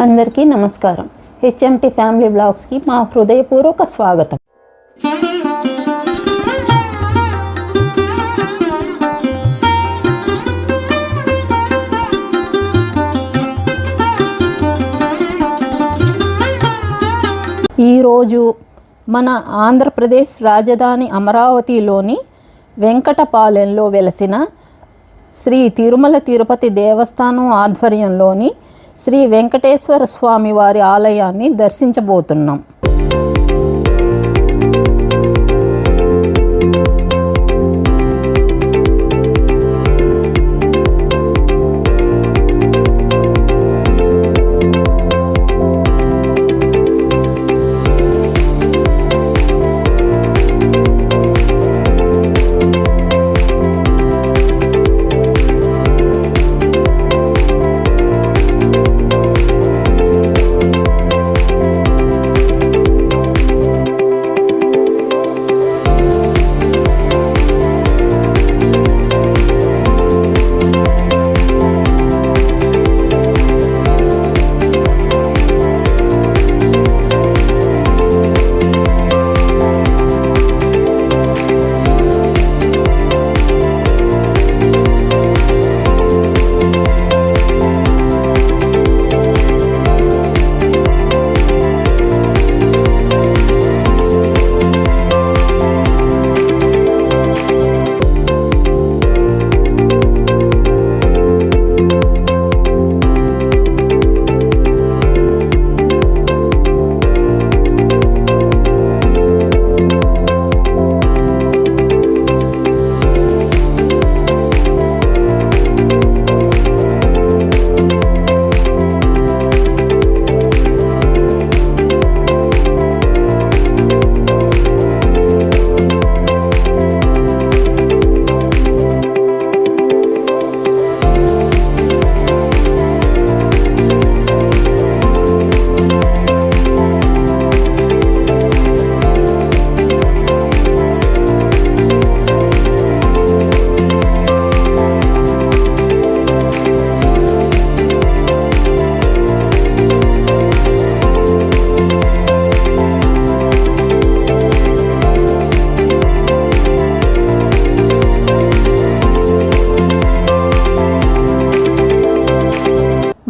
అందరికీ నమస్కారం. HMT family బ్లాగ్స్కి మా హృదయపూర్వక స్వాగతం. ఈరోజు మన ఆంధ్రప్రదేశ్ రాజధాని అమరావతిలోని వెంకటపాలెంలో వెలసిన శ్రీ తిరుమల తిరుపతి దేవస్థానం ఆధ్వర్యంలోని శ్రీ వెంకటేశ్వర స్వామి వారి ఆలయాన్ని దర్శించబోతున్నాం.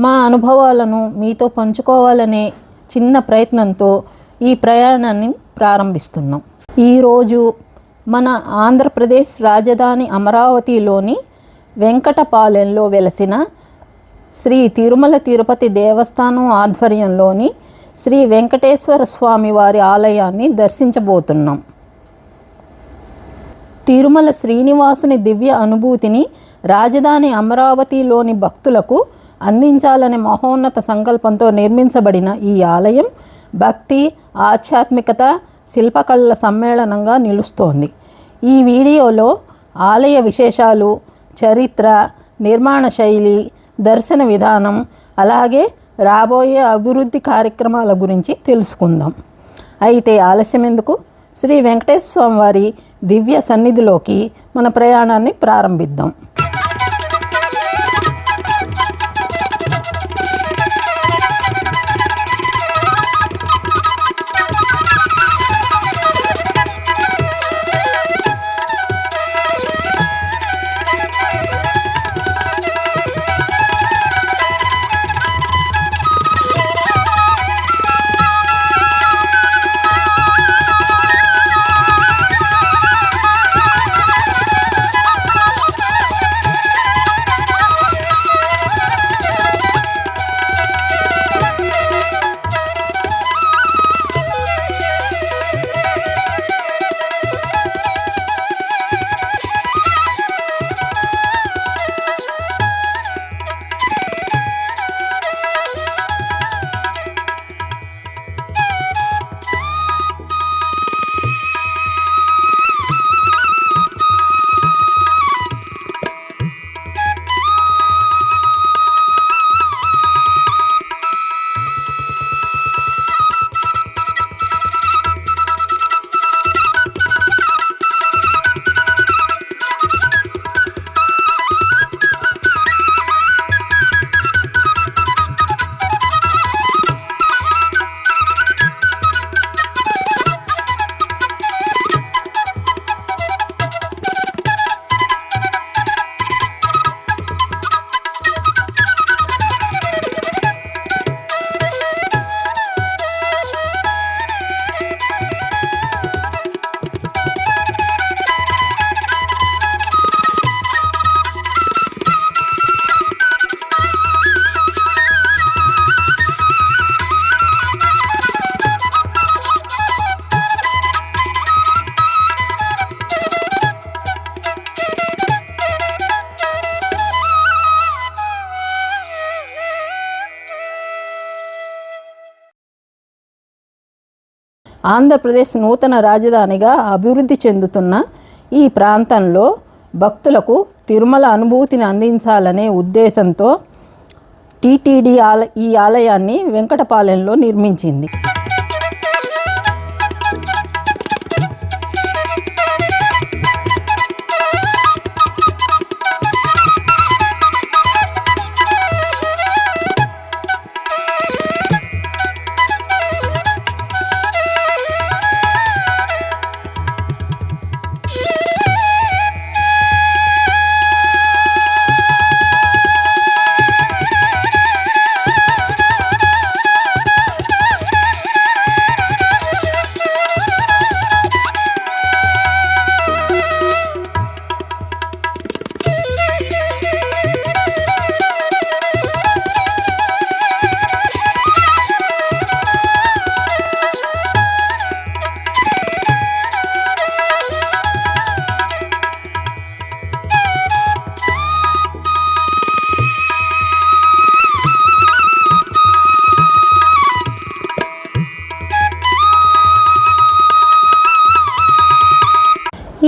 మా అనుభవాలను మీతో పంచుకోవాలనే చిన్న ప్రయత్నంతో ఈ ప్రయాణాన్ని ప్రారంభిస్తున్నాం. ఈరోజు మన ఆంధ్రప్రదేశ్ రాజధాని అమరావతిలోని వెంకటపాలెంలో వెలసిన శ్రీ తిరుమల తిరుపతి దేవస్థానం ఆధ్వర్యంలోని శ్రీ వెంకటేశ్వర స్వామి వారి ఆలయాన్ని దర్శించబోతున్నాం. తిరుమల శ్రీనివాసుని దివ్య అనుభూతిని రాజధాని అమరావతిలోని భక్తులకు అందించాలనే మహోన్నత సంకల్పంతో నిర్మించబడిన ఈ ఆలయం భక్తి, ఆధ్యాత్మికత, శిల్పకళల సమ్మేళనంగా నిలుస్తోంది. ఈ వీడియోలో ఆలయ విశేషాలు, చరిత్ర, నిర్మాణ శైలి, దర్శన విధానం, అలాగే రాబోయే అభివృద్ధి కార్యక్రమాల గురించి తెలుసుకుందాం. అయితే ఆలస్యం ఎందుకు? శ్రీ వెంకటేశ్వర స్వామి వారి దివ్య సన్నిధిలోకి మన ప్రయాణాన్ని ప్రారంభిద్దాం. ఆంధ్రప్రదేశ్ నూతన రాజధానిగా అభివృద్ధి చెందుతున్న ఈ ప్రాంతంలో భక్తులకు తిరుమల అనుభూతిని అందించాలనే ఉద్దేశంతో టీటీడీ ఈ ఆలయాన్ని వెంకటపాలెంలో నిర్మించింది.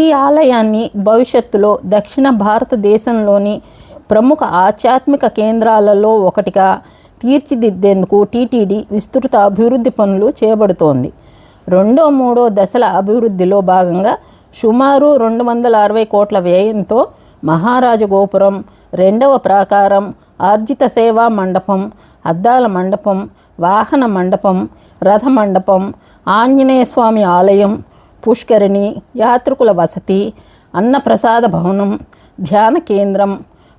ఈ ఆలయాన్ని భవిష్యత్తులో దక్షిణ భారతదేశంలోని ప్రముఖ ఆధ్యాత్మిక కేంద్రాలలో ఒకటిగా తీర్చిదిద్దేందుకు టీటీడీ విస్తృత అభివృద్ధి పనులు చేపడుతోంది. 2-3 దశల అభివృద్ధిలో భాగంగా సుమారు 260 కోట్ల వ్యయంతో మహారాజ గోపురం, 2వ ప్రాకారం, ఆర్జిత సేవా మండపం, అద్దాల మండపం, వాహన మండపం, రథ మండపం, ఆంజనేయ స్వామి ఆలయం, పుష్కరిణి, యాత్రికుల వసతి, అన్నప్రసాద భవనం, ధ్యాన కేంద్రం,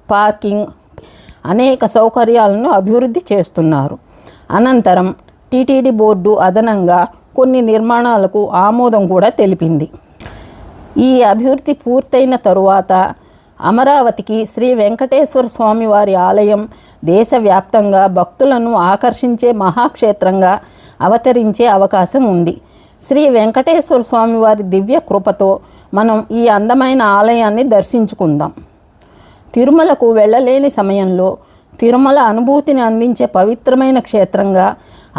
పార్కింగ్ అనేక సౌకర్యాలను అభివృద్ధి చేస్తున్నారు. అనంతరం టీటీడీ బోర్డు అదనంగా కొన్ని నిర్మాణాలకు ఆమోదం కూడా తెలిపింది. ఈ అభివృద్ధి పూర్తయిన తరువాత అమరావతికి శ్రీ వెంకటేశ్వర స్వామి వారి ఆలయం దేశవ్యాప్తంగా భక్తులను ఆకర్షించే మహాక్షేత్రంగా అవతరించే అవకాశం ఉంది. శ్రీ వెంకటేశ్వర స్వామి వారి దివ్య కృపతో మనం ఈ అందమైన ఆలయాన్ని దర్శించుకుందాం. తిరుమలకు వెళ్ళలేని సమయంలో తిరుమల అనుభూతిని అందించే పవిత్రమైన క్షేత్రంగా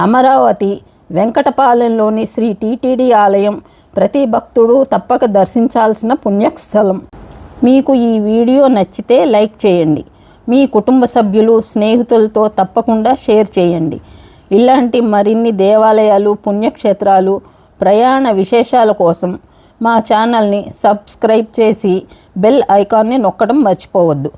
అమరావతి వెంకటపాలెంలోని శ్రీ టీటీడీ ఆలయం ప్రతి భక్తుడు తప్పక దర్శించాల్సిన పుణ్యస్థలం. మీకు ఈ వీడియో నచ్చితే లైక్ చేయండి. మీ కుటుంబ సభ్యులు, స్నేహితులతో తప్పకుండా షేర్ చేయండి. ఇలాంటి మరిన్ని దేవాలయాలు, పుణ్యక్షేత్రాలు, ప్రయాణ విశేషాల కోసం మా ఛానల్ని సబ్స్క్రైబ్ చేసి బెల్ ఐకాన్ని నొక్కడం మర్చిపోవద్దు.